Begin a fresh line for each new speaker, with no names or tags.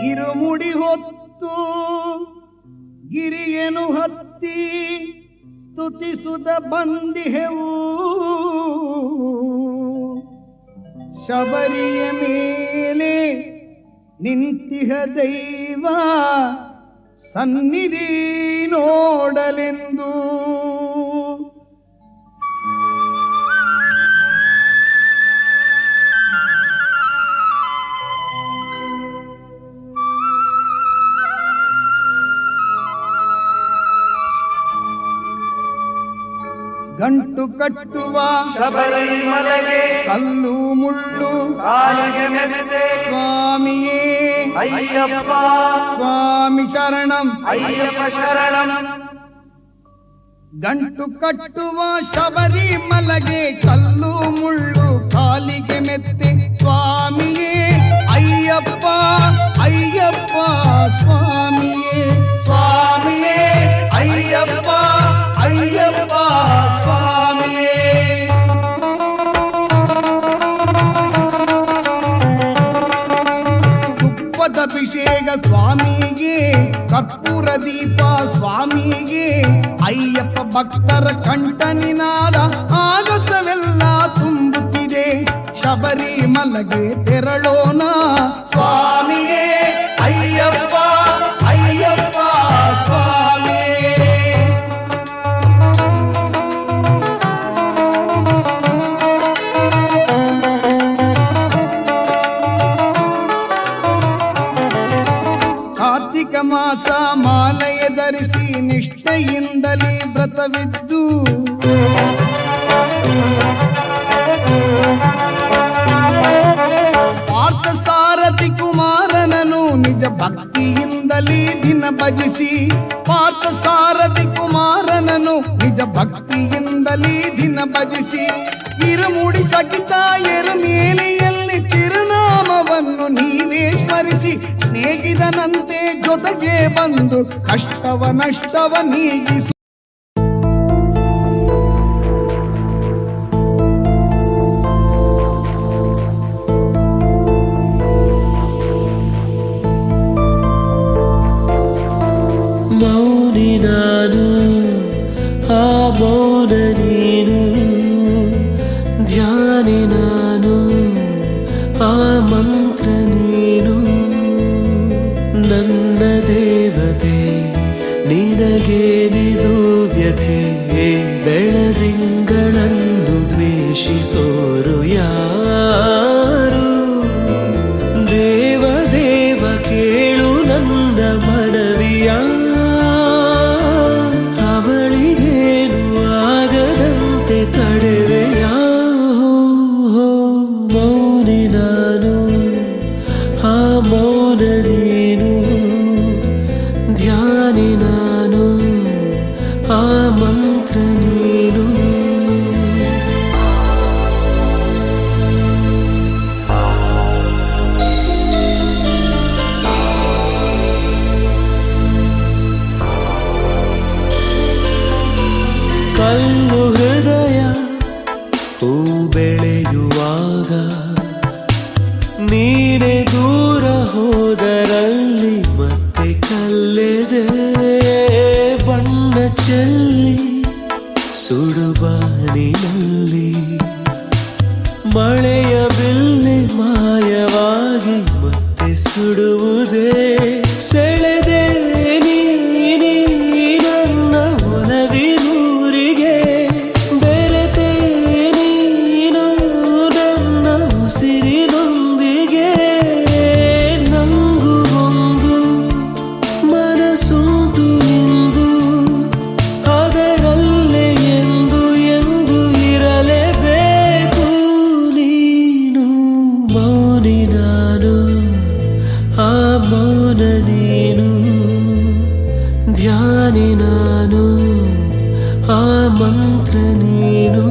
ಕಿರುಮುಡಿ ಹೊತ್ತು ಗಿರಿಯನು ಹತ್ತಿ ಸ್ತುತಿಸುತ್ತ ಬಂದಿಹೆವು. ಶಬರಿಯ ಮೇಲೆ ನಿಂತಿಹ ದೈವ ಸನ್ನಿಧಿ ನೋಡಲೆಂದು. ಗಂಟು ಕಟ್ಟುವ
ಶಬರಿಮಲೆಗೆ
ಕಲ್ಲು ಮುಳ್ಳು
ಕಾಲಿಗೆ ಮೆತ್ತೆ
ಸ್ವಾಮಿಯೇ
ಅಯ್ಯಪ್ಪ
ಸ್ವಾಮಿ ಶರಣಂ
ಅಯ್ಯಪ್ಪ ಶರಣಂ.
ಗಂಟು ಕಟ್ಟುವ ಶಬರಿಮಲೆಗೆ ಕಲ್ಲು ಮುಳ್ಳು ಕಾಲಿಗೆ ಮೆತ್ತೆ ಸ್ವಾಮಿಯೇ ಅಯ್ಯಪ್ಪ ಅಯ್ಯಪ್ಪ ಸ್ವಾಮಿಯೇ
ಸ್ವಾಮಿಯೇ ಅಯ್ಯಪ್ಪ ಅಯ್ಯಪ್ಪ ಸ್ವಾಮಿಯೇ.
ತುಪ್ಪದ ಅಭಿಷೇಕ ಸ್ವಾಮಿಗೆ ಕರ್ಪೂರ ದೀಪ ಸ್ವಾಮಿಗೆ ಅಯ್ಯಪ್ಪ ಭಕ್ತರ ಕಂಠನಿನಾದ ಆಗಸವೆಲ್ಲ ತುಂಬುತ್ತಿದೆ. ಶಬರಿಮಲೆಗೆ ತೆರಳೋಣ
ಸ್ವಾಮಿಯೇ ಅಯ್ಯಪ್ಪ ಅಯ್ಯಪ್ಪ ಸ್ವಾಮಿಯೇ.
ಕಾರ್ತಿಕ ಮಾಸ ಮಾಲೆಯ ಧರಿಸಿ ನಿಷ್ಠೆಯಿಂದಲೇ ವ್ರತವಿದ್ದು ಪಾರ್ಥ ಸಾರಥಿ ಕುಮಾರನನು ನಿಜ ಭಕ್ತಿಯಿಂದಲೇ ದಿನ ಭಜಿಸಿ. ಪಾರ್ಥ ಸಾರಥಿ ಕುಮಾರನನು ನಿಜ ಭಕ್ತಿಯಿಂದಲೇ ದಿನ ಭಜಿಸಿ. ಇರುಮುಡಿ ಸಹಿತ ಎರುಮೇಲೆಯಲ್ಲಿ ಚಿರುನಾಮವನ್ನು ನೀವೇ ಸ್ಮರಿಸಿ. ಸ್ನೇಹಿತನಂತೆ ಜೊತೆಗೆ ಬಂದು ಕಷ್ಟವ ನಷ್ಟವ ನೀಗಿಸು.
ಮೌನಿ ನಾನು ಆ ಮೌನ ನೀನು, ಧ್ಯಾನಿ ನಾನು ಆ ಮಂತ್ರ ನೀನು. ನನ್ನ ದೇವತೆ ನಿನಗೆ ನಿದು ವ್ಯಥೆ, ಬೆಳದಿಂಗಳನ್ನು ದ್ವೇಷಿಸೋರು ಯಾರು? ದೇವ ದೇವ ಕೇಳು ನನ್ನ ಮನವಿಯ, ಅವಳಿಗೇನು ಆಗದಂತೆ ತಡೆವೆಯ. ಮೌನಿ ನಾನು ಆ ಮೌನ ನೀನು, ಧ್ಯಾನಿ ನಾನು ಆ ಮಂತ್ರ ನೀನು. ಕಲ್ಲು ಹೃದಯ ಹೂ ಬೆಳೆಯುವಾಗ ನೀನೆ ದೂರ ಹೋದರಲ್ಲಿ ಮತ್ತೆ ಕಲ್ಲೆದೆ. ಬಣ್ಣ ಚೆಲ್ಲಿ ಸುಡುಬಾನಿನಲ್ಲಿ ಮಳೆಯ ಬಿಲ್ಲಿ ಮಾಯವಾಗಿ ಮತ್ತೆ ಸುಡುವುದೇ. ಸೆಳೆದೆ ನೀ ನನ್ನ ಒಲವಿನೂರಿಗೆ, ಬೆರೆತೆ ನೀನು ನನ್ನ ಉಸಿರಿನೊಂದಿಗೆ. ನಂಗು ಒಂದು ಮನಸ್ಸುಂಟು ಎಂದು, ಅದರಲ್ಲೇ ಎಂದು ಎಂದು ಇರಲೇಬೇಕು ನೀನು. ಮೌನಿ ನಾನು ಆ ಮೌನ ನೀನು, ಧ್ಯಾನಿ ನಾನು ಆ ಮಂತ್ರ ನೀನು.